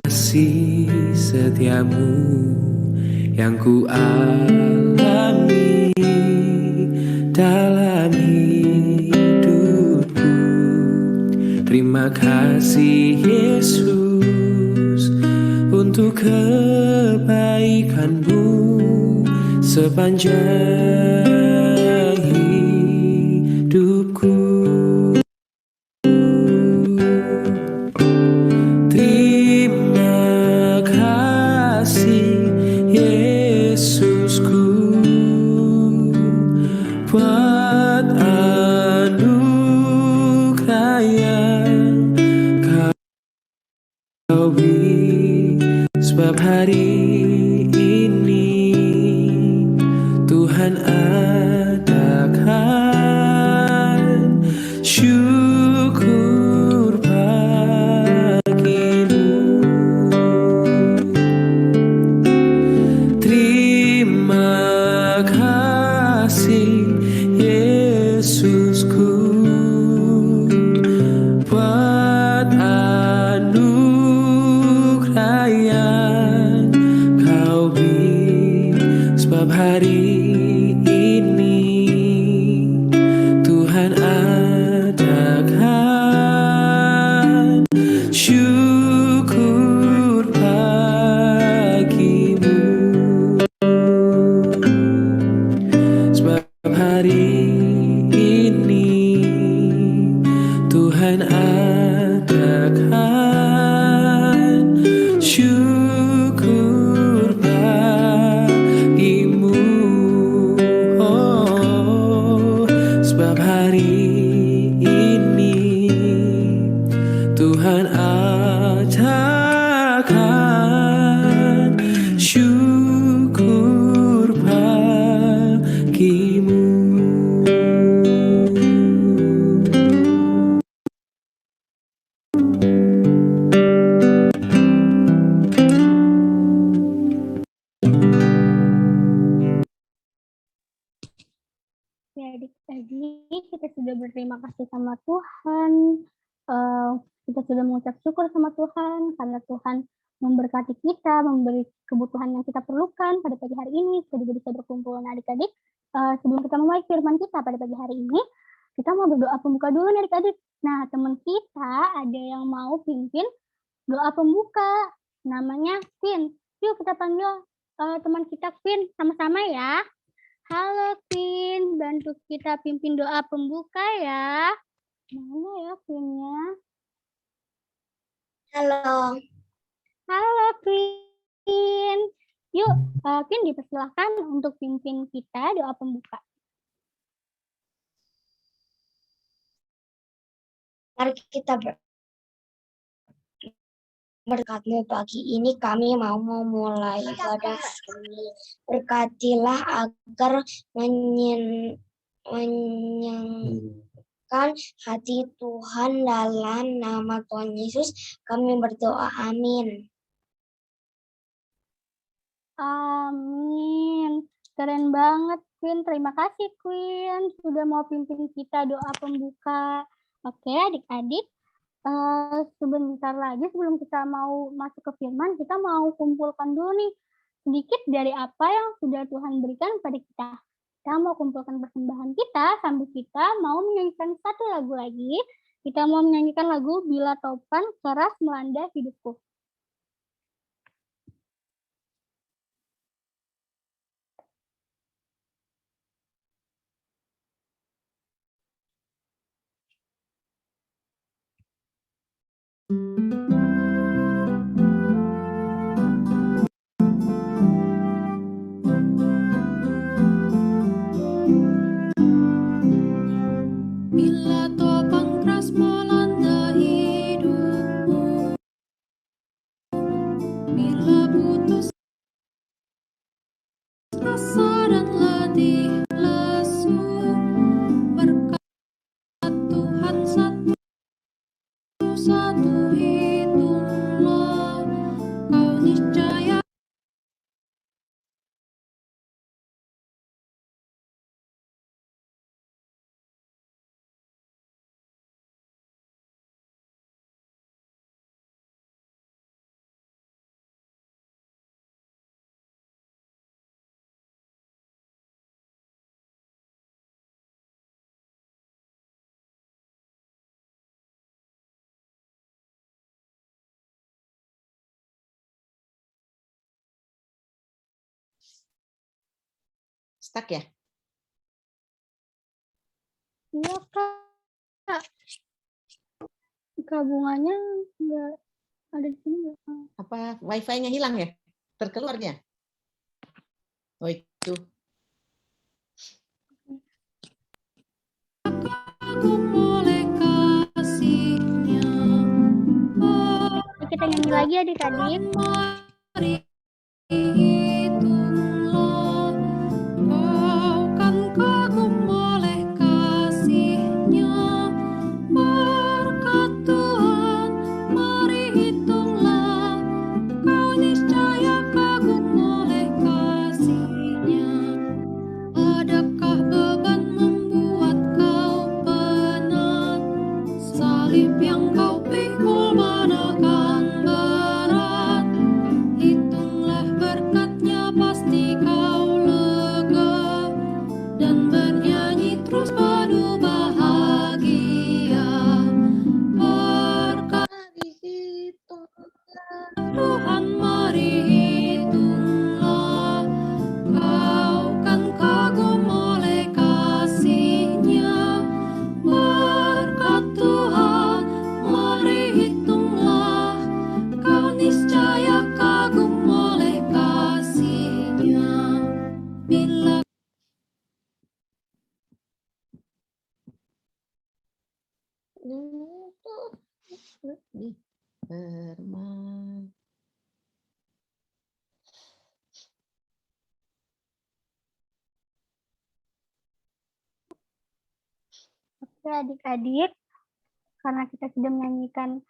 kasih setiamu yang ku alami dalam hidupku. Terima kasih Yesus untuk kebaikanmu sepanjang hidupku. Terima kasih Yesusku buat anugerah yang Kau beri, sebab hari ini Tuhan adakan syukur bagimu. Terima kasih Yesusku buat anugerah yang Kau beri, sebab hari ini Tuhan adakan syukur bagimu. Sebab hari ini Tuhan adakan syukur bagimu. Oh, sebab hari ini Tuhan adakan syukur bagimu. Ya, adik-adik, kita sudah berterima kasih sama Tuhan. Kita sudah mengucap syukur sama Tuhan karena Tuhan memberkati kita, memberi kebutuhan yang kita perlukan pada pagi hari ini. Kita juga bisa berkumpul dengan adik-adik. Sebelum kita memulai firman kita pada pagi hari ini, kita mau berdoa pembuka dulu nih adik-adik. Nah, teman kita ada yang mau pimpin doa pembuka. Namanya Queen. Yuk kita panggil teman kita Queen sama-sama ya. Halo Queen, bantu kita pimpin doa pembuka ya. Mana ya Queen-nya? Halo. Halo Queen. Yuk, Queen dipersilahkan untuk pimpin kita doa pembuka. Mari kita berkat-Mu pagi ini kami mau memulai ibadah kami. Berkatilah agar menyenangkan hati Tuhan, dalam nama Tuhan Yesus kami berdoa, amin. Amin. Keren banget Queen. Terima kasih Queen sudah mau pimpin kita doa pembuka. Oke adik-adik. Sebentar lagi sebelum kita mau masuk ke firman, kita mau kumpulkan dulu nih sedikit dari apa yang sudah Tuhan berikan pada kita. Kita mau kumpulkan persembahan kita sambil kita mau menyanyikan satu lagu lagi. Kita mau menyanyikan lagu Bila Topan Keras Melanda Hidupku. Bila topang keras melanda hidupku, bila putus asa dan letih lesu, berkat Tuhan satu-satu itulah kau niscaya Stuck ya? Iya Kak, gabungannya nggak ada di sini nggak? Apa wifi-nya hilang ya? Terkeluarnya? Oh itu. kagum oleh kasih-Nya. Kita nyanyi lagi adik-adik. Mari hitunglah, kau kan kagum oleh kasih-Nya. Berkat Tuhan, mari hitunglah, kau niscaya kagum oleh kasih-Nya. Adakah beban membuat kau penat? Salib yang kau pikul manakan berat. Hitunglah berkatnya, pasti kau lega, dan bernyanyi terus penuh bahagia. Berkat Mari hitunglah. Tuhan, mari hitunglah, kau kan kagum oleh kasih-Nya. Berkat Tuhan, mari hitunglah, kau niscaya kagum oleh kasih-Nya. Bila Di firman. Oke adik-adik, karena kita sudah menyanyikan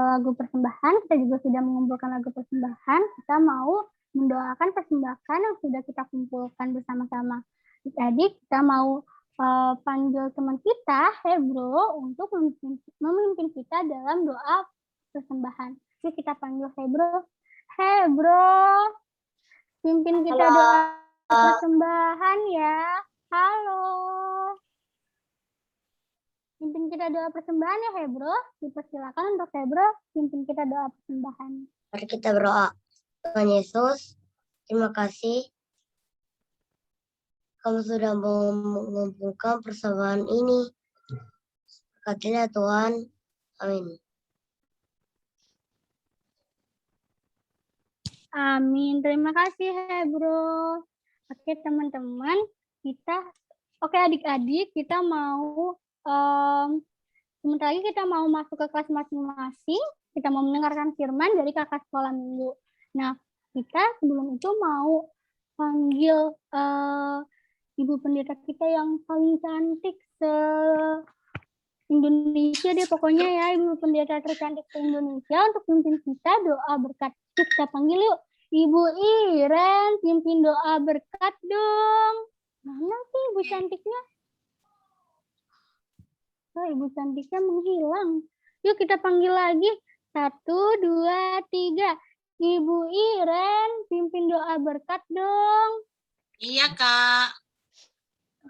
lagu persembahan, kita juga sudah mengumpulkan lagu persembahan, kita mau mendoakan persembahan yang sudah kita kumpulkan bersama-sama. Adik-adik, kita mau panggil teman kita, Hebro, untuk memimpin kita dalam doa persembahan. Yuk kita panggil Hebro. Hebro, pimpin kita Halo. doa persembahan ya. Halo. Pimpin kita doa persembahan ya Hebro. Dipersilakan untuk Hebro pimpin kita doa persembahan. Mari kita berdoa. Tuhan Yesus, terima kasih kamu sudah mengumpulkan persembahan ini. Berkatilah Tuhan. Amin. Amin. Terima kasih Hebro. Oke teman-teman, oke adik-adik, kita mau sebentar lagi kita mau masuk ke kelas masing-masing. Kita mau mendengarkan firman dari kakak sekolah minggu. Nah, kita sebelum itu mau panggil ibu pendeta kita yang paling cantik se-Indonesia deh pokoknya ya, ibu pendeta tercantik se-Indonesia untuk pimpin kita doa berkat. Kita panggil yuk. Ibu Iren, pimpin doa berkat dong. Mana sih ibu cantiknya? Oh, ibu cantiknya menghilang. Yuk kita panggil lagi. 1, 2, 3. Ibu Iren, pimpin doa berkat dong. Iya, Kak.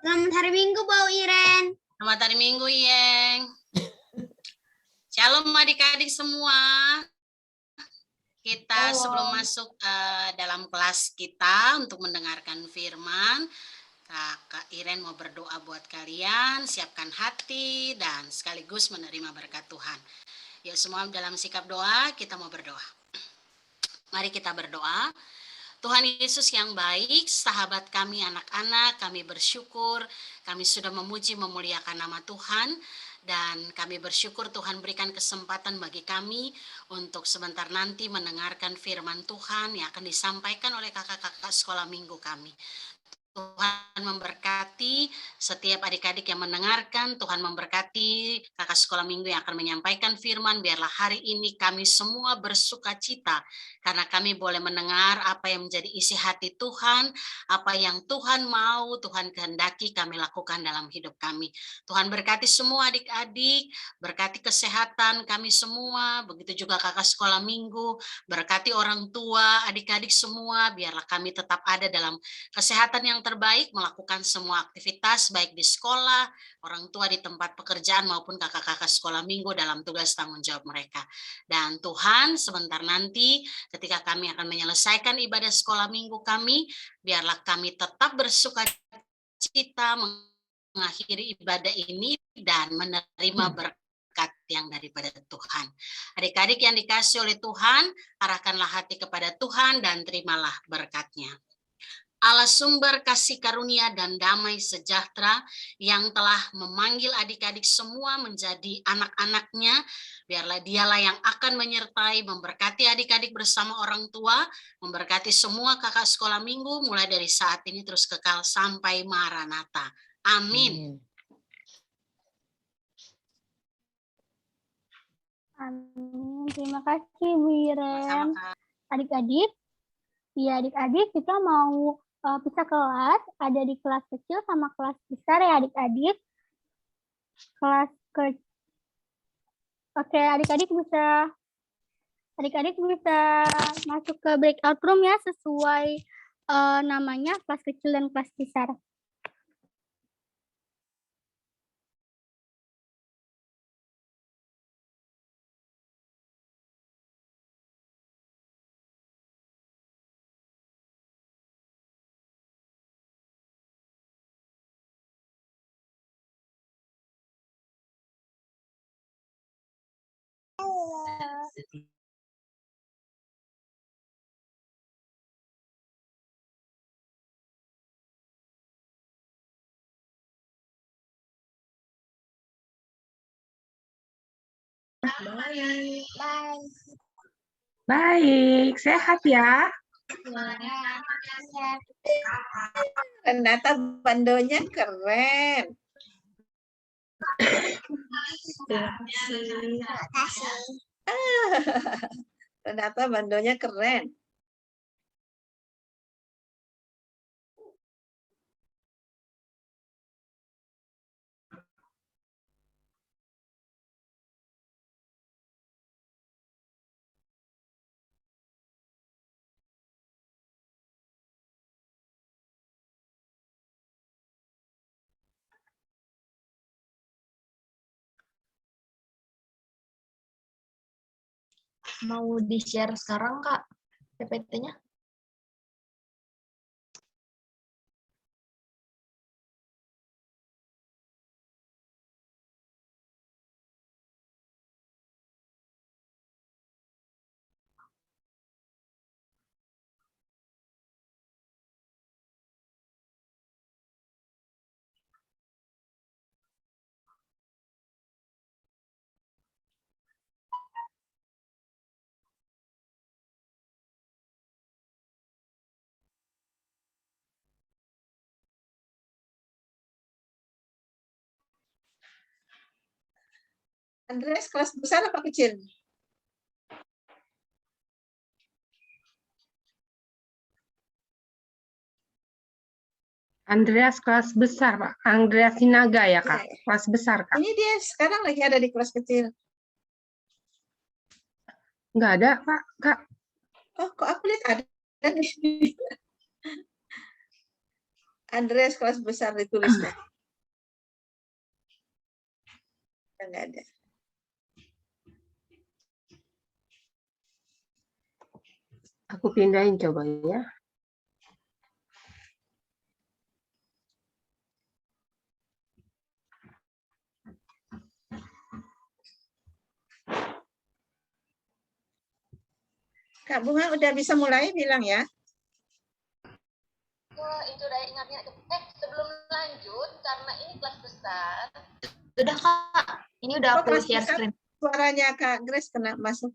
Selamat hari Minggu, Bu Iren. Selamat hari Minggu, Yeng. Shalom adik-adik semua. Kita Shalom. sebelum masuk dalam kelas kita untuk mendengarkan firman, Kak Iren mau berdoa buat kalian, siapkan hati dan sekaligus menerima berkat Tuhan. Yuk semua dalam sikap doa, kita mau berdoa. Mari kita berdoa. Tuhan Yesus yang baik, sahabat kami anak-anak, kami bersyukur, kami sudah memuji memuliakan nama Tuhan, dan kami bersyukur Tuhan berikan kesempatan bagi kami untuk sebentar nanti mendengarkan firman Tuhan yang akan disampaikan oleh kakak-kakak sekolah minggu kami. Tuhan memberkati setiap adik-adik yang mendengarkan, Tuhan memberkati kakak sekolah minggu yang akan menyampaikan firman, biarlah hari ini kami semua bersuka cita, karena kami boleh mendengar apa yang menjadi isi hati Tuhan, apa yang Tuhan mau, Tuhan kehendaki kami lakukan dalam hidup kami. Tuhan berkati semua adik-adik, berkati kesehatan kami semua, begitu juga kakak sekolah minggu, berkati orang tua, adik-adik semua, biarlah kami tetap ada dalam kesehatan yang yang terbaik, melakukan semua aktivitas baik di sekolah, orang tua di tempat pekerjaan maupun kakak-kakak sekolah minggu dalam tugas tanggung jawab mereka. Dan Tuhan, sebentar nanti ketika kami akan menyelesaikan ibadah sekolah minggu kami, biarlah kami tetap bersuka cita mengakhiri ibadah ini dan menerima berkat yang daripada Tuhan. Adik-adik yang dikasih oleh Tuhan, arahkanlah hati kepada Tuhan dan terimalah berkat-Nya. Allah sumber kasih karunia dan damai sejahtera yang telah memanggil adik-adik semua menjadi anak-anaknya, biarlah dialah yang akan menyertai, memberkati adik-adik bersama orang tua, memberkati semua kakak sekolah minggu mulai dari saat ini terus kekal sampai Maranatha. Amin. Amin. Terima kasih Bu Iren. Sama-sama. Adik-adik, ya adik-adik kita mau pisah kelas, ada di kelas kecil sama kelas besar ya adik-adik. Oke, adik-adik bisa masuk ke breakout room ya sesuai namanya kelas kecil dan kelas besar. Baik, sehat ya. Renata bandonya keren. Renata bandonya keren. Mau di-share sekarang, Kak, PPT-nya? Andreas kelas besar apa kecil? Andreas kelas besar, Pak. Andreas Sinaga ya, Kak? Iya. Kelas besar, Kak? Ini dia sekarang lagi ada di kelas kecil. Nggak ada, Pak. Kak, Oh, kok aku lihat ada di sini. Andreas kelas besar ditulisnya. Enggak ada. aku pindahin coba ya. Kak Bunga udah bisa mulai bilang ya. Itu udah ingatnya. Sebelum lanjut, karena ini kelas besar. Sudah, Kak. Ini udah Oh, aku kelas share besar. screen. Suaranya Kak Grace kena masuk.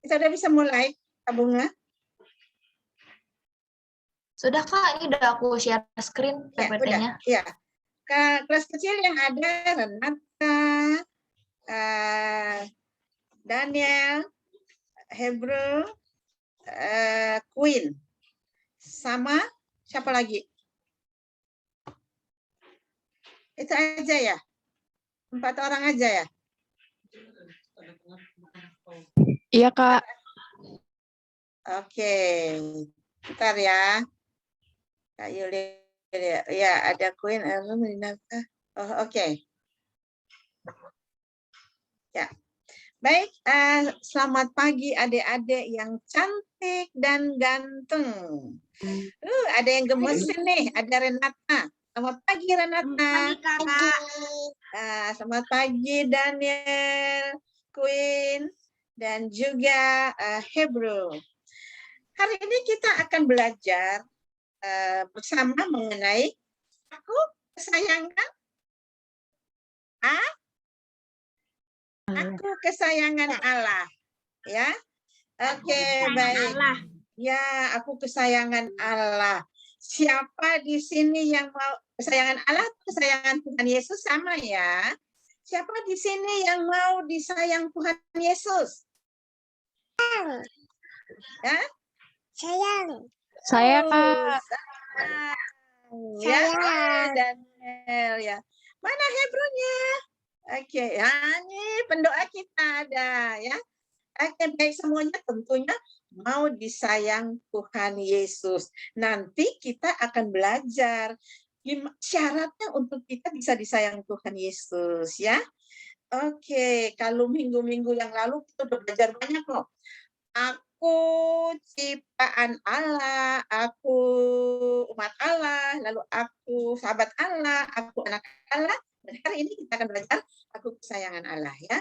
Kita udah bisa mulai, Kak Bunga. Sudah, Kak. Ini udah aku share screen Ya, PPT-nya. udah. Ya. Kelas kecil yang ada Renata, Daniel, Hebrew, Queen, sama siapa lagi? Itu aja ya? 4 orang aja ya? Iya, Kak. Oke. Bentar ya. Kak Yulia. Ya, ada Queen Oh, oke. Ya. Baik, selamat pagi adik-adik yang cantik dan ganteng. Ada yang gemesin nih, ada Renata. Selamat pagi Renata. Selamat pagi Daniel, Queen, dan juga Hebrew. Hari ini kita akan belajar bersama mengenai aku kesayangan aku kesayangan Allah. Ya, oke, baik. Ya, aku kesayangan Allah. Siapa di sini yang mau kesayangan Allah, kesayangan Tuhan Yesus sama ya? Siapa di sini yang mau disayang Tuhan Yesus? Ya? Sayang. Saya Oh, Kak. sayang. Ya, Daniel ya. Mana Hebronya? Oke, ya, ini pendoa kita ada ya. Oke, baik semuanya tentunya mau disayang Tuhan Yesus. Nanti kita akan belajar syaratnya untuk kita bisa disayang Tuhan Yesus ya. Oke, kalau minggu-minggu yang lalu kita udah belajar banyak loh. Aku ciptaan Allah, aku umat Allah, lalu aku sahabat Allah, aku anak Allah. Dan hari ini kita akan belajar aku kesayangan Allah ya.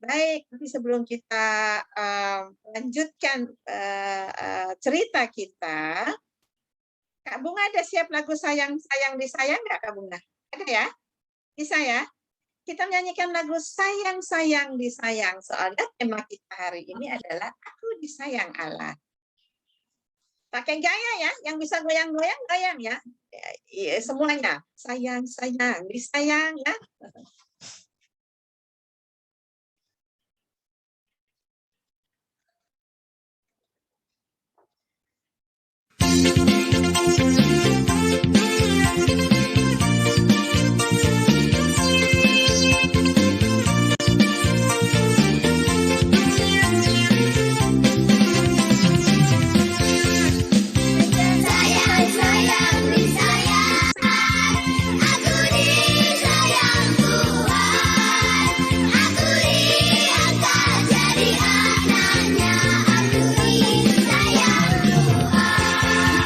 Baik, nanti sebelum kita lanjutkan cerita kita, Kak Bunga ada siap lagu sayang-sayang disayang nggak Kak Bunga? Ada ya? Bisa ya? Kita menyanyikan lagu sayang-sayang disayang. Soalnya tema kita hari ini adalah aku disayang Allah. Pakai gaya ya, yang bisa goyang-goyang, goyang ya. Iya, semuanya. Sayang-sayang disayang ya. Sayang, disayang, aku disayang Tuhan, aku diangkat jadi anaknya, aku disayang Tuhan.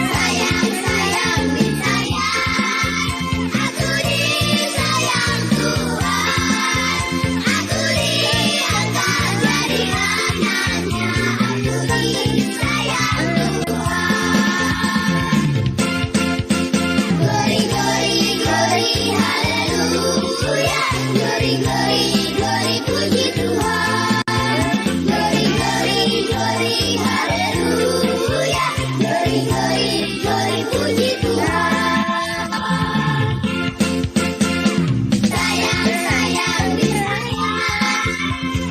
Sayang, sayang, disayang, aku disayang Tuhan, aku diangkat jadi anaknya, aku disayang Tuhan. Glory, glory, glory, haleluya. Glory, glory, glory, puji Tuhan. Glory, glory, glory, haleluya. Glory, glory, glory, puji Tuhan. Sayang, sayang, disayang,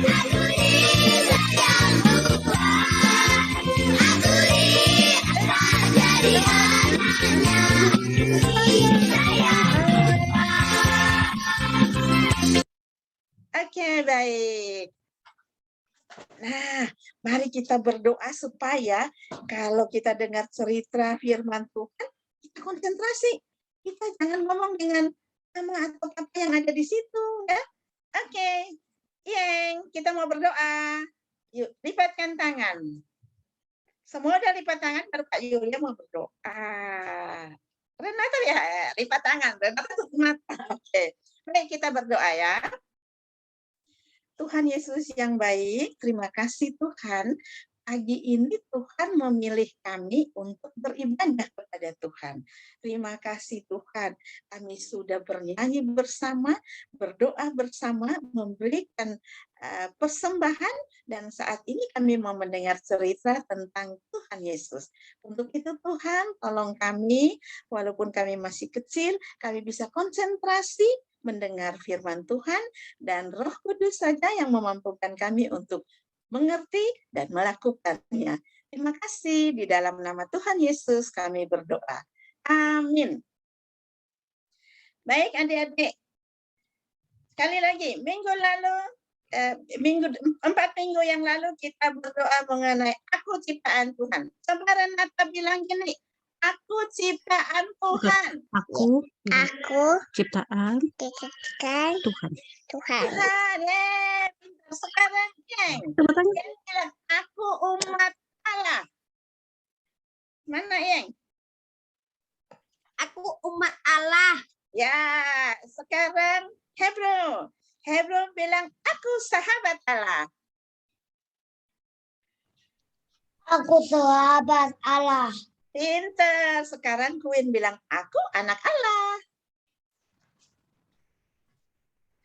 aku disayang Tuhan, aku diangkat jadi anaknya, aku disayang Tuhan. Oke, baik. Nah, mari kita berdoa supaya kalau kita dengar cerita firman Tuhan, kita konsentrasi. Kita jangan ngomong dengan mama atau papa yang ada di situ, ya. Oke, Yeng, kita mau berdoa. Yuk, lipatkan tangan. Semua udah lipat tangan, baru Kak Yulia mau berdoa. Renata ya, lipat tangan. Renata tutup mata. Oke, baik kita berdoa ya. Tuhan Yesus yang baik, terima kasih Tuhan. Pagi ini Tuhan memilih kami untuk beribadah kepada Tuhan. Terima kasih Tuhan, kami sudah bernyanyi bersama, berdoa bersama, memberikan persembahan, dan saat ini kami mau mendengar cerita tentang Tuhan Yesus. Untuk itu Tuhan, tolong kami, walaupun kami masih kecil, kami bisa konsentrasi mendengar firman Tuhan, dan Roh Kudus saja yang memampukan kami untuk mengerti dan melakukannya. Terima kasih, di dalam nama Tuhan Yesus kami berdoa. Amin. Baik adik-adik, sekali lagi, minggu lalu 4 minggu yang lalu kita berdoa mengenai aku ciptaan Tuhan. Coba Renata bilang gini, aku ciptaan Tuhan. Aku Aku ciptaan diciptakan Tuhan. Tuhan. Tuhan, pintar. Sekarang, geng. Tepuk tangan. Yang bilang, aku umat Allah. Mana, Yang? Aku umat Allah. Ya, sekarang Hebrew. Hebrew bilang, aku sahabat Allah. Aku sahabat Allah. Pintar. Sekarang Queen bilang, aku anak Allah.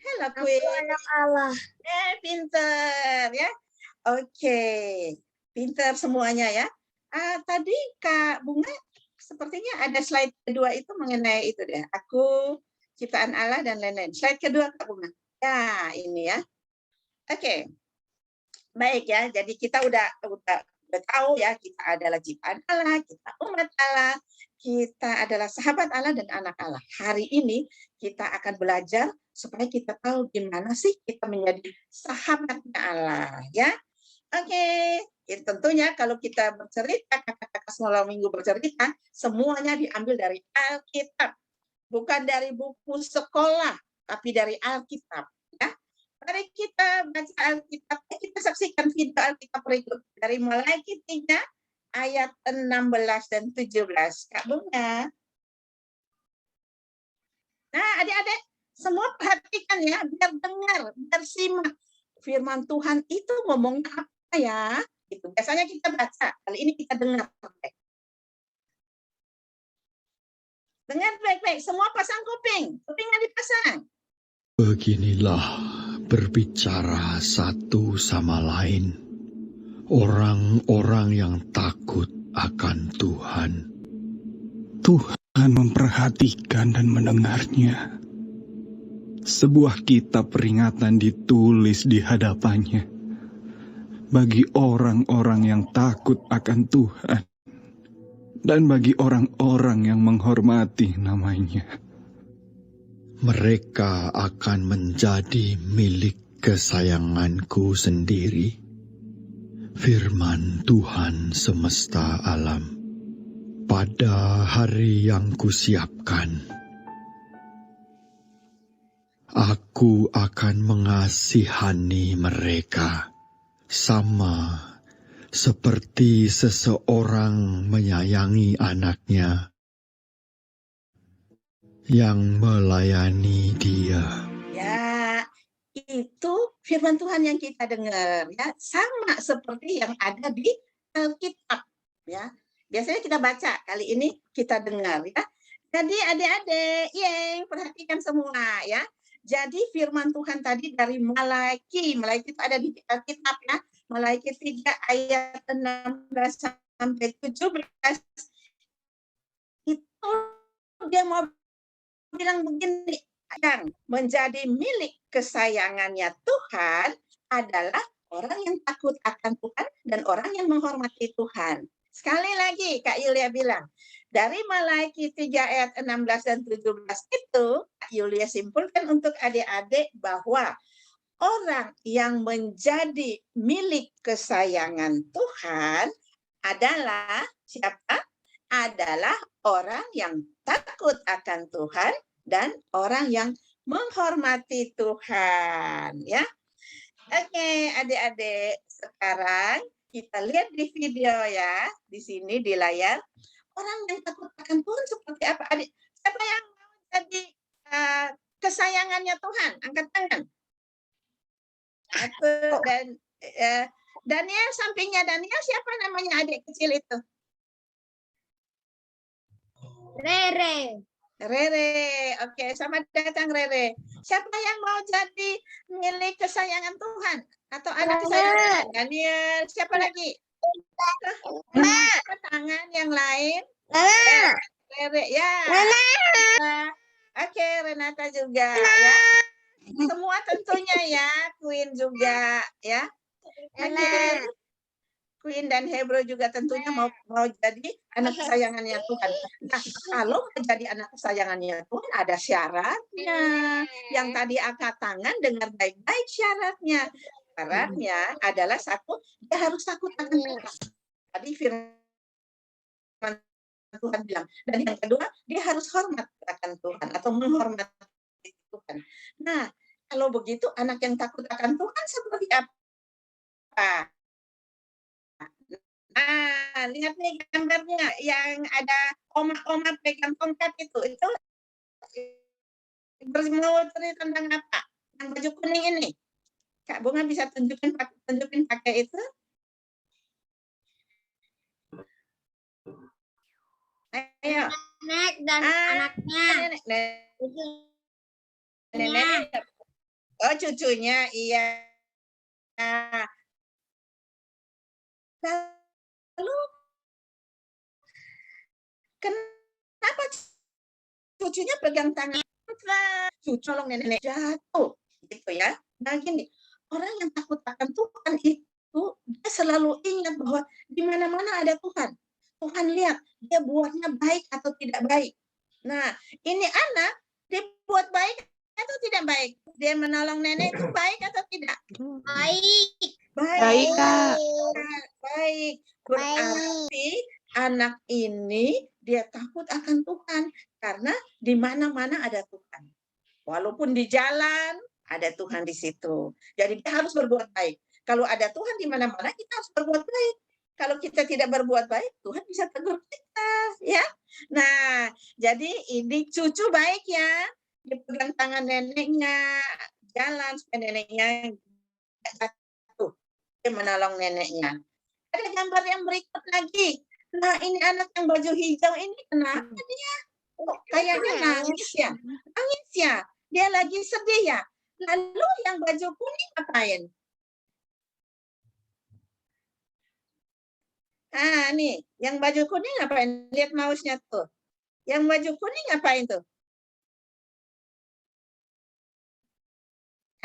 Halo, Aku Queen. anak Allah. Pintar ya. Oke. Pintar semuanya ya. Tadi Kak Bunga sepertinya ada slide kedua itu mengenai itu deh. Aku ciptaan Allah dan lain-lain. Slide kedua Kak Bunga. Ya, ini ya. Oke. Baik ya. Jadi kita udah tahu ya, kita adalah ciptaan Allah, kita umat Allah, kita adalah sahabat Allah dan anak Allah. Hari ini kita akan belajar supaya kita tahu gimana sih kita menjadi sahabatnya Allah ya. Oke. Tentunya kalau kita bercerita, kakak-kakak semula minggu bercerita, semuanya diambil dari Alkitab. Bukan dari buku sekolah, tapi dari Alkitab. Ya. Mari kita baca Alkitab, kita saksikan video Alkitab berikut dari Mulai 3 ayat 16 dan 17. Kak Bunga. Nah, adik-adik, semua perhatikan ya, biar dengar, biar simak. Firman Tuhan itu ngomongnya apa ya? Itu biasanya kita baca, kali ini kita dengar. Dengar baik-baik, semua pasang kuping. Kupingnya dipasang. Beginilah berbicara satu sama lain orang-orang yang takut akan Tuhan. Tuhan memperhatikan dan mendengarnya. Sebuah kitab peringatan ditulis di hadapannya bagi orang-orang yang takut akan Tuhan dan bagi orang-orang yang menghormati namanya. Mereka akan menjadi milik kesayanganku sendiri, firman Tuhan semesta alam, pada hari yang kusiapkan. Aku akan mengasihani mereka, sama seperti seseorang menyayangi anaknya yang melayani dia. Ya, itu firman Tuhan yang kita dengar ya, sama seperti yang ada di Alkitab ya. Biasanya kita baca, kali ini kita dengar ya. Jadi adik-adik, perhatikan semua ya. Jadi firman Tuhan tadi dari Malaki itu ada di Alkitab ya. Malaki 3 ayat 16 sampai 17. Itu dia mau bilang begini, yang menjadi milik kesayangannya Tuhan adalah orang yang takut akan Tuhan dan orang yang menghormati Tuhan. Sekali lagi Kak Yulia bilang, dari Malaki 3 ayat 16 dan 17 itu, Kak Yulia simpulkan untuk adik-adik bahwa orang yang menjadi milik kesayangan Tuhan adalah siapa? Adalah orang yang takut akan Tuhan dan orang yang menghormati Tuhan ya. Oke, adik-adik, sekarang kita lihat di video ya, di sini di layar. Orang yang takut akan Tuhan seperti apa? Adik, siapa yang mau jadi kesayangannya Tuhan? Angkat tangan. Aku dan Daniel, sampingnya Daniel siapa namanya adik kecil itu? Rere. Rere, oke, selamat datang Rere. Siapa yang mau jadi milik kesayangan Tuhan atau anak kesayangan? Daniel, siapa lagi? Tangan yang lain. Rere, ya. Oke, Renata juga ya. Semua tentunya ya, Queen juga ya. Oke. Queen dan Hebro juga tentunya mau jadi anak kesayangannya Tuhan. Nah, kalau mau jadi anak kesayangannya Tuhan ada syaratnya. Yang tadi angkat tangan dengar baik-baik syaratnya. Syaratnya adalah satu, dia harus takut akan Tuhan. Tadi firman Tuhan bilang. Dan yang kedua, dia harus hormat akan Tuhan atau menghormati Tuhan. Nah, kalau begitu anak yang takut akan Tuhan seperti apa? Nah, lihat nih gambarnya yang ada oma-oma pegang tongkat itu mau cerita tentang apa? Yang baju kuning ini. Kak Bunga bisa tunjukin pakai itu? Ayo. Nenek dan anaknya. Nenek. Oh, cucunya, iya. Nah, lalu kenapa cucunya pegang tangan? Cucu tolong nenek jatuh, gitu ya. Nah gini, orang yang takut akan Tuhan itu dia selalu ingat bahwa di mana-mana ada Tuhan. Tuhan lihat dia buatnya baik atau tidak baik. Nah, ini anak dia buat baik atau tidak baik? Dia menolong nenek itu baik atau tidak? Baik. Baik, Kak. Baik. Berarti anak ini dia takut akan Tuhan karena di mana-mana ada Tuhan. Walaupun di jalan ada Tuhan di situ. Jadi dia harus berbuat baik. Kalau ada Tuhan di mana-mana kita harus berbuat baik. Kalau kita tidak berbuat baik, Tuhan bisa tegur kita, ya. Nah, jadi ini cucu baik ya. Dipegang tangan neneknya, jalan supaya neneknya jatuh. Dia menolong neneknya. Ada gambar yang berikut lagi. Nah, ini anak yang baju hijau ini kenapa dia? Oh, kayaknya nangis ya. Nangis ya. Dia lagi sedih ya. Lalu yang baju kuning ngapain? Ah, nih, yang baju kuning ngapain? Lihat mouse-nya tuh. Yang baju kuning ngapain tuh?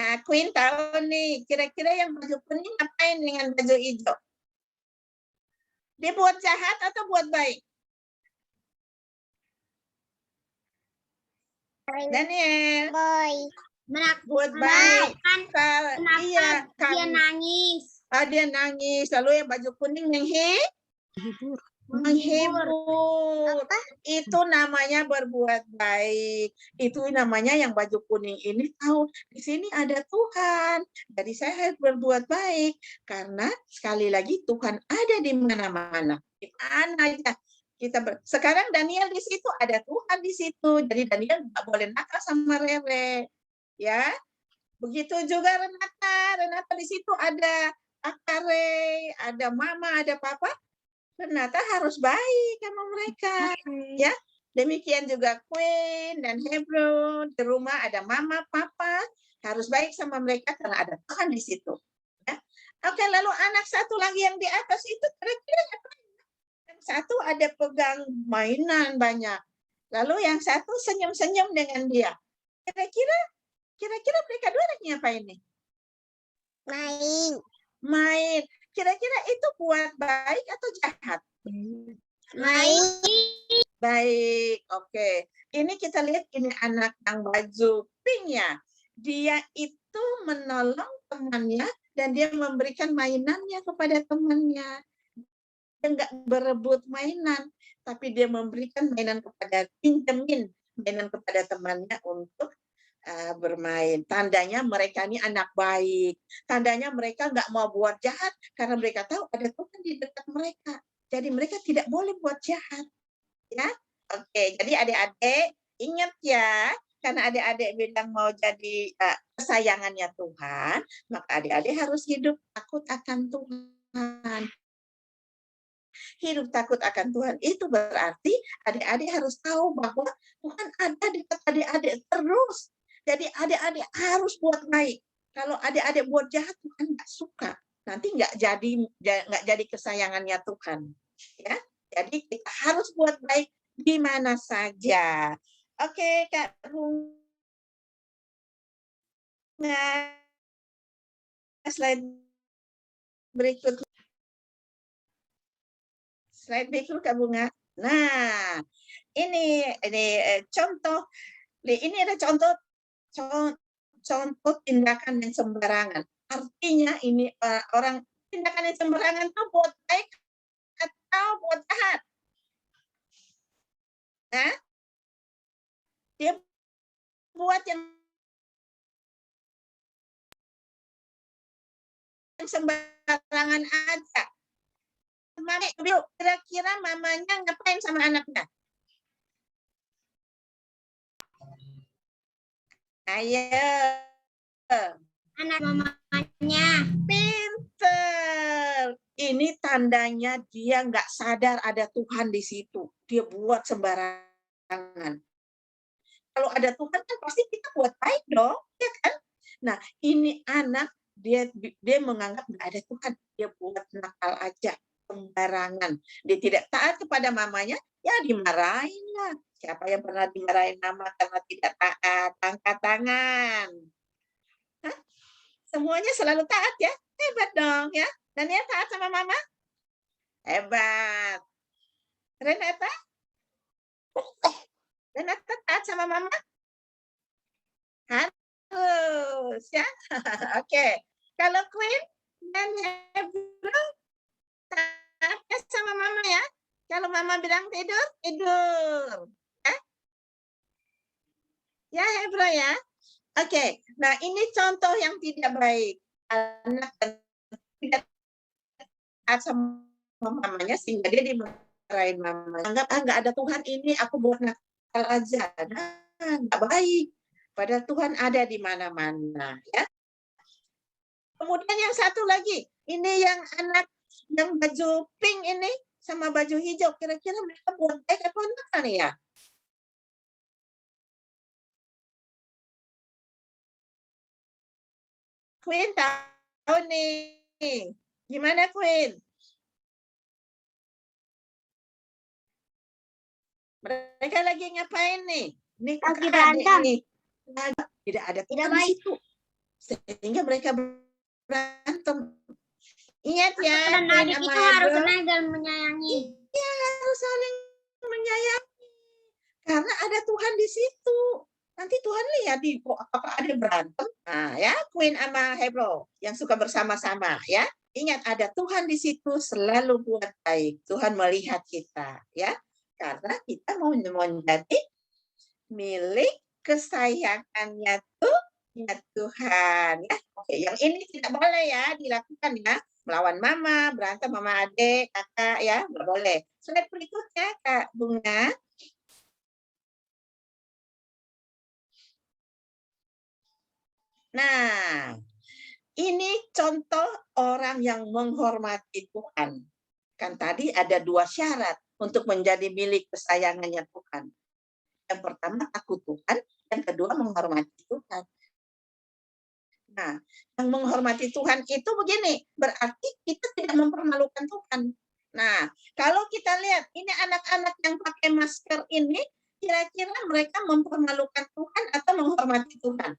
Nah, Queen tahu nih, kira-kira yang baju kuning ngapain dengan baju hijau? Dia buat jahat atau buat baik? Daniel. Baik. Buat baik. Kenapa Iya, dia nangis? Dia nangis. Lalu yang baju kuning menghibur. Itu namanya berbuat baik. Itu namanya yang baju kuning ini tahu di sini ada Tuhan. Jadi saya harus berbuat baik karena sekali lagi Tuhan ada di mana-mana. Di mana aja sekarang Daniel di situ ada Tuhan di situ. Jadi Daniel nggak boleh nakal sama Rere. Ya. Begitu juga Renata di situ ada Akare, ada Mama, ada Papa. Renata harus baik sama mereka, ya. Demikian juga Queen dan Hebron di rumah ada Mama, Papa, harus baik sama mereka karena ada Tuhan di situ. Ya. Oke, lalu anak satu lagi yang di atas itu kira-kira ngapain? Yang satu ada pegang mainan banyak, lalu yang satu senyum-senyum dengan dia. Kira-kira mereka dua lagi ngapain nih? Main. Kira-kira itu buat baik atau jahat? Baik, oke. Ini kita lihat ini anak yang baju pink ya. Dia itu menolong temannya dan dia memberikan mainannya kepada temannya. Dia nggak berebut mainan, tapi dia memberikan mainan pinjemin mainan kepada temannya untuk bermain. Tandanya mereka ini anak baik. Tandanya mereka nggak mau buat jahat karena mereka tahu ada Tuhan di dekat mereka. Jadi mereka tidak boleh buat jahat. Ya, oke. Jadi adik-adik ingat ya, karena adik-adik bilang mau jadi kesayangannya Tuhan, maka adik-adik harus hidup takut akan Tuhan. Hidup takut akan Tuhan itu berarti adik-adik harus tahu bahwa Tuhan ada di dekat adik-adik terus. Jadi adik-adik harus buat baik. Kalau adik-adik buat jahat Tuhan nggak suka. Nanti nggak jadi kesayangannya Tuhan. Ya, jadi kita harus buat baik di mana saja. Oke, Kak Bunga. Slide berikutnya. Slide berikut Kak Bunga. Nah, ini contoh. Ini ada contoh tindakan yang sembarangan. Artinya ini orang tindakan yang sembarangan itu buat baik atau buat jahat. Nah, dia buat yang sembarangan aja. Kira-kira mamanya ngapain sama anaknya? Ayo. Anak mamanya. Pinter. Ini tandanya dia nggak sadar ada Tuhan di situ. Dia buat sembarangan. Kalau ada Tuhan kan pasti kita buat baik dong, ya kan? Nah, ini anak dia menganggap nggak ada Tuhan, dia buat nakal aja, sembarangan. Dia tidak taat kepada mamanya, ya dimarahin lah. Siapa yang pernah dimarahin mama karena tidak taat? Angkat tangan. Hah? Semuanya selalu taat ya? Hebat dong ya. Dan dia taat sama mama? Hebat. Renata? Renata taat sama mama? Harus ya. Oke. Kalau Queen dan Hebro taat sama mama ya. Kalau mama bilang tidur, tidur. Ya Hebro ya. Oke. Nah ini contoh yang tidak baik. Anak tidak taat sama mamanya sehingga dia dimarahin mama. Anggap nggak ada Tuhan ini, aku buat nakal aja. Nah, nggak baik. Padahal Tuhan ada di mana-mana ya. Kemudian yang satu lagi, ini yang anak yang baju pink ini sama baju hijau, kira-kira mereka buat baik atau nakal nih ya? Queen tahu nih. Gimana Queen? Mereka lagi ngapain nih? Ini Lagi kakak adik berantem. nih. Tidak ada Tuhan di situ. Sehingga mereka berantem. Ingat ya, Dan Queen adik sama itu harus Hebro. senang dan menyayangi. Iya, harus saling menyayangi. Karena ada Tuhan di situ. Nanti Tuhan lihat di apakah ada berantem. Nah, ya, Queen sama Hebro yang suka bersama-sama ya. Ingat ada Tuhan di situ selalu buat baik. Tuhan melihat kita ya. Karena kita mau menjadi milik kesayangannya Tuhan ya. Oke, yang ini tidak boleh ya dilakukan ya. Melawan mama, berantem mama adik, kakak ya, nggak boleh. Slide berikutnya Kak Bunga. Nah, ini contoh orang yang menghormati Tuhan. Kan tadi ada 2 syarat untuk menjadi milik kesayangannya Tuhan. Yang pertama takut Tuhan, yang kedua menghormati Tuhan. Nah, yang menghormati Tuhan itu begini, berarti kita tidak mempermalukan Tuhan. Nah, kalau kita lihat ini anak-anak yang pakai masker ini, kira-kira mereka mempermalukan Tuhan atau menghormati Tuhan?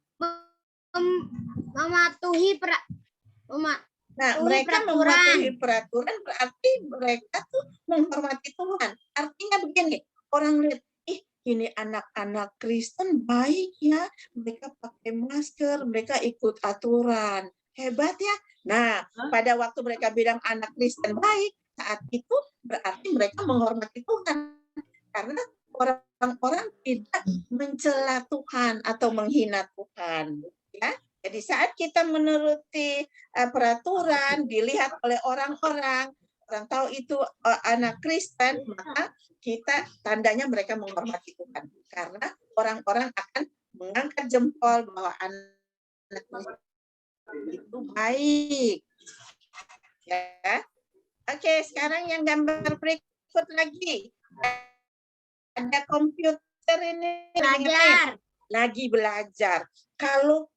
Mematuhi Nah, mereka mematuhi peraturan berarti mereka tuh menghormati Tuhan. Artinya begini, orang lihat, ini anak-anak Kristen baik ya, mereka pakai masker, mereka ikut aturan. Hebat ya. Nah, pada waktu mereka bilang anak Kristen baik, saat itu berarti mereka menghormati Tuhan. Karena orang-orang tidak mencela Tuhan atau menghina Tuhan. Ya. Jadi saat kita menuruti peraturan, dilihat oleh orang-orang, orang tahu itu anak Kristen, maka kita tandanya mereka menghormati Tuhan. Karena orang-orang akan mengangkat jempol bahwa anak itu baik. Ya. Oke, sekarang yang gambar berikut lagi. Ada komputer ini lagi belajar. Kalau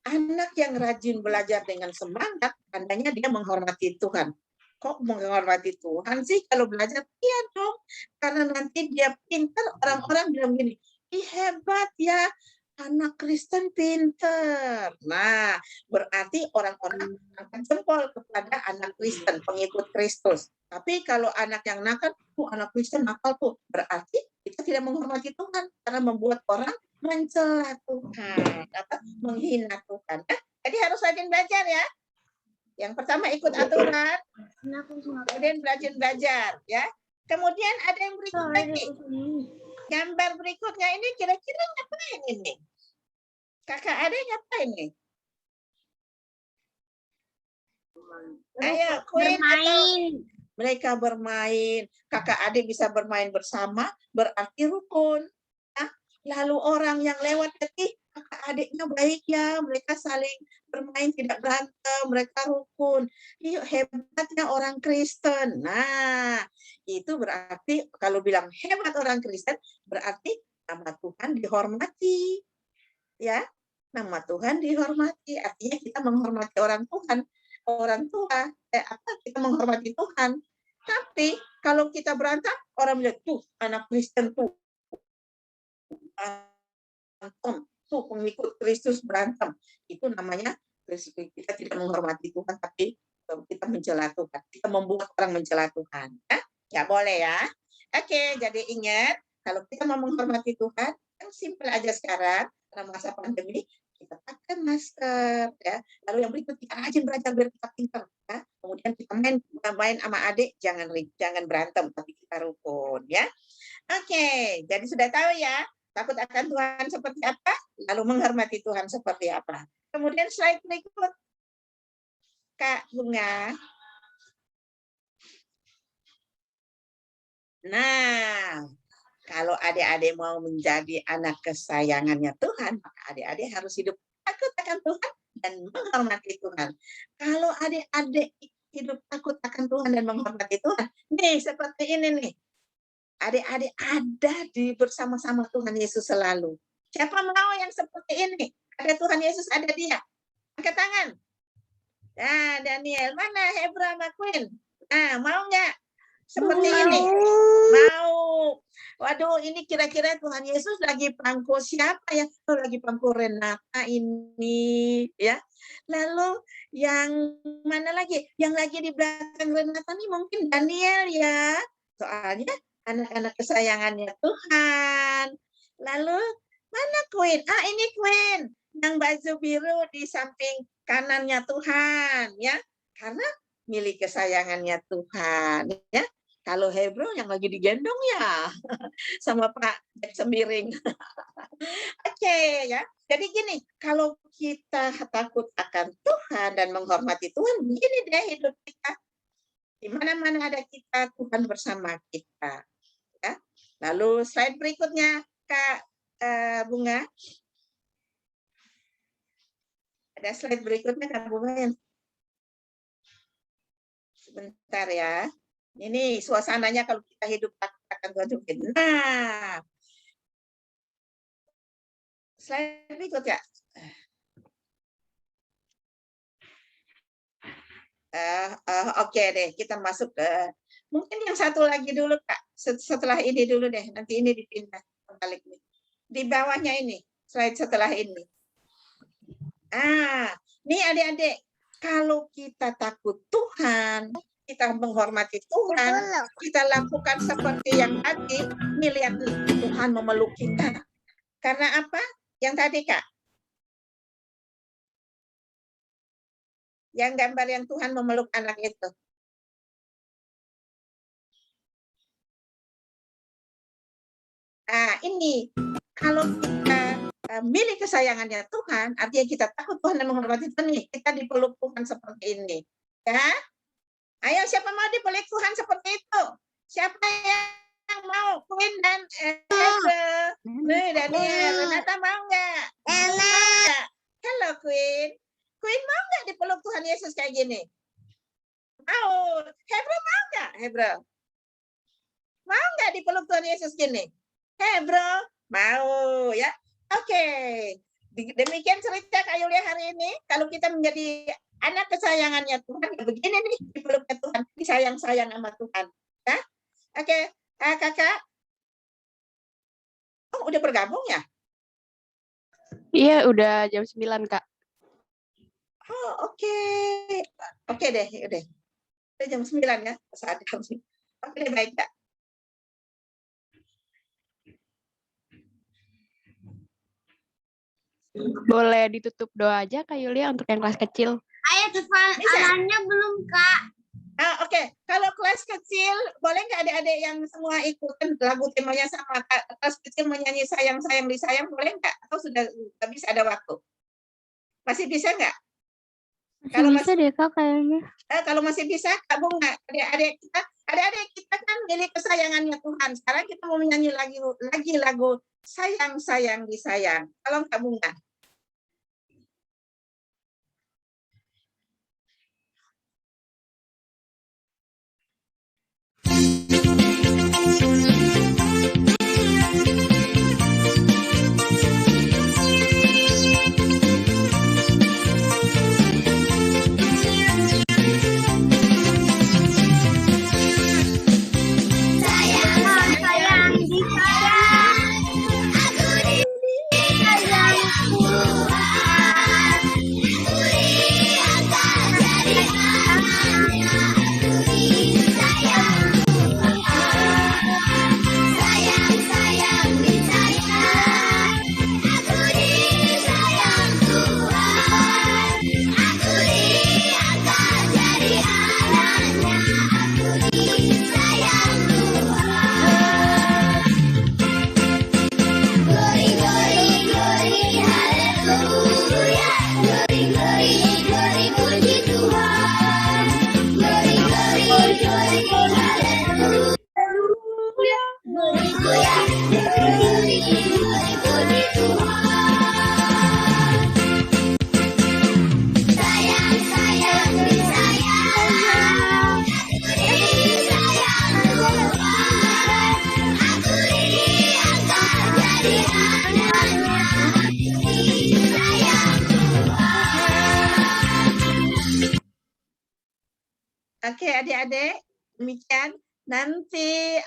anak yang rajin belajar dengan semangat, tandanya dia menghormati Tuhan. Kok menghormati Tuhan sih kalau belajar? Iya dong, karena nanti dia pintar, orang-orang bilang gini, ih hebat ya, anak Kristen pinter. Nah, berarti orang-orang angkat jempol kepada anak Kristen, pengikut Kristus. Tapi kalau anak yang nakal, anak Kristen nakal tuh, berarti kita tidak menghormati Tuhan karena membuat orang mencela Tuhan atau menghina Tuhan. Jadi harus rajin belajar ya. Yang pertama ikut aturan, kemudian belajar ya. Kemudian ada yang berikut lagi. Gambar berikutnya ini kira-kira ngapain ini? Kakak adik ngapain nih? Ayo, Queen atau mereka bermain. Kakak adik bisa bermain bersama, berarti rukun. Nah, lalu orang yang lewat tadi, kakak adiknya baik ya, mereka saling bermain tidak berantem, mereka rukun. Yuk, hebatnya orang Kristen. Nah, itu berarti kalau bilang hebat orang Kristen, berarti nama Tuhan dihormati. Ya, nama Tuhan dihormati. Artinya kita menghormati orang tua. Kita menghormati Tuhan. Tapi kalau kita berantem, orang bilang tuh anak Kristen tuh berantem, tuh pengikut Kristus berantem. Itu namanya kita tidak menghormati Tuhan, tapi kita mencela Tuhan. Kita membuat orang mencela Tuhan. Nggak boleh ya. Oke, jadi ingat kalau kita mau menghormati Tuhan, yang simpel aja sekarang karena masa pandemi, kita pakai masker ya. Lalu yang berikut kita rajin belajar biar kita pintar ya. Kemudian kita main sama adik, jangan berantem tapi kita rukun ya. Oke, jadi sudah tahu ya, takut akan Tuhan seperti apa, lalu menghormati Tuhan seperti apa. Kemudian slide berikut. Kak Bunga. Nah, kalau adik-adik mau menjadi anak kesayangannya Tuhan, maka adik-adik harus hidup takut akan Tuhan dan menghormati Tuhan. Kalau adik-adik hidup takut akan Tuhan dan menghormati Tuhan, nih seperti ini nih. Adik-adik ada bersama-sama Tuhan Yesus selalu. Siapa mau yang seperti ini? Ada Tuhan Yesus, ada dia. Angkat tangan. Nah, Daniel, mana Hebra sama Queen? Nah, mau nggak? Seperti ini. Mau. Waduh, ini kira-kira Tuhan Yesus lagi pangku siapa ya? Oh, lagi pangku Renata ini, ya. Lalu yang mana lagi? Yang lagi di belakang Renata ini mungkin Daniel ya. Soalnya anak-anak kesayangannya Tuhan. Lalu mana Queen? Ah, ini Queen. Yang baju biru di samping kanannya Tuhan, ya. Karena milik kesayangannya Tuhan, ya. Kalau Hebro yang lagi digendong ya sama Pak Semiring. Oke, ya. Jadi gini, kalau kita takut akan Tuhan dan menghormati Tuhan, begini deh hidup kita. Di mana-mana ada kita, Tuhan bersama kita. Ya. Lalu slide berikutnya, Kak Bunga. Ada slide berikutnya, Kak Bunga. Sebentar ya. Ini suasananya kalau kita hidup akan Tuhan. Nah, slide berikut ya. Oke deh, kita masuk ke mungkin yang satu lagi dulu Kak. Setelah ini dulu deh, nanti ini dipindah balik nih. Di bawahnya ini, slide setelah ini. Nih adik-adik, kalau kita takut Tuhan, kita menghormati Tuhan, kita lakukan seperti yang tadi, nih lihat nih, Tuhan memeluk kita. Karena apa? Yang tadi Kak. Yang gambar yang Tuhan memeluk anak itu. Ini kalau kita milik kesayangannya Tuhan, artinya kita takut Tuhan dan menghormati Tuhan, nih, kita dipeluk Tuhan seperti ini. Ya, ayo siapa mau dipeluk Tuhan seperti itu? Siapa yang mau? Queen dan nih Daniel, Renata mau nggak? Halo Queen. Queen mau nggak dipeluk Tuhan Yesus kayak gini? Mau. Hebra mau nggak? Hebra. Mau nggak dipeluk Tuhan Yesus gini? Hebra mau ya. Oke. Demikian cerita Kak Yulia hari ini. Kalau kita menjadi anak kesayangannya Tuhan, ya begini nih dipeluknya Tuhan, disayang-sayang sama Tuhan. Ya? Oke. Kakak. Oh, udah bergabung ya? Iya, udah jam 9, Kak. Oh, oke. Oke deh, udah. Udah jam 9 ya, saat jam 9. Oke deh, baik, Kak. Boleh ditutup doa aja, Kak Yulia, untuk yang kelas kecil. Ayo hafalannya belum, Kak. Oke. Kalau kelas kecil, boleh nggak adik-adik yang semua ikutin lagu temanya sama? Kelas kecil menyanyi sayang, sayang, disayang, boleh nggak? Atau sudah nggak bisa ada waktu? Masih bisa nggak? Kalau Bisa deh Kak kayaknya. Kalau masih bisa, Kak Bunga, adik-adik kita kan milik kesayangannya Tuhan. Sekarang kita mau menyanyi lagi lagu sayang, sayang, disayang. Tolong Kak Bunga. Oke, adik-adik, demikian. Nanti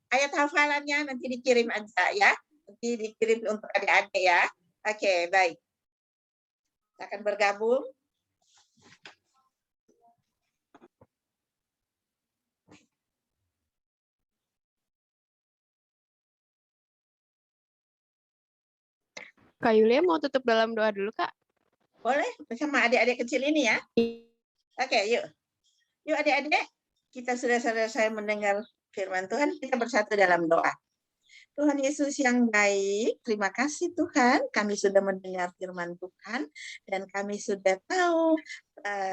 ayat hafalannya nanti dikirim aja ya. Nanti dikirim untuk adik-adik ya. Oke, baik. Kita akan bergabung. Kak Yulia mau tutup dalam doa dulu, Kak? Boleh, bersama adik-adik kecil ini ya. Oke, yuk. Yuk adik-adik, kita sudah selesai mendengar firman Tuhan, kita bersatu dalam doa. Tuhan Yesus yang baik, terima kasih Tuhan, kami sudah mendengar firman Tuhan, dan kami sudah tahu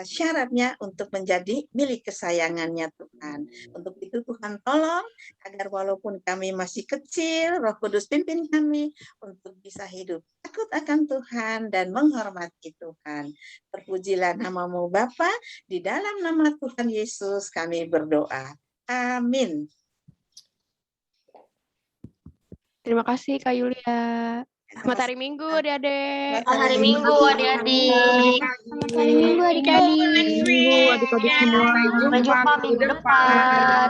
syaratnya untuk menjadi milik kesayangannya Tuhan. Untuk itu Tuhan tolong, agar walaupun kami masih kecil, Roh Kudus pimpin kami untuk bisa hidup takut akan Tuhan dan menghormati Tuhan. Terpujilah namamu Bapa, di dalam nama Tuhan Yesus kami berdoa. Amin. Terima kasih Kak Yulia. Selamat hari Minggu adik-adik. Selamat hari Minggu adik-adik. Selamat hari Minggu Adik-adik semua. Sampai jumpa minggu depan.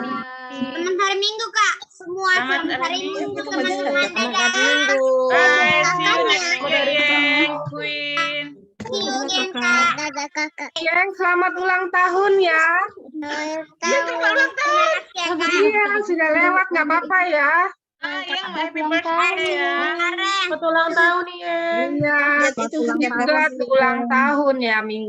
Selamat hari Minggu Kak. Semua selamat hari Minggu teman-teman. Selamat hari Minggu. Dadah Kakak. Yang selamat ulang tahun ya. Selamat ulang tahun. Iya, sudah lewat, nggak apa-apa ya. Happy birthday ya. Selamat ulang tahun ya. Iya, Itu juga ulang tahun ya minggu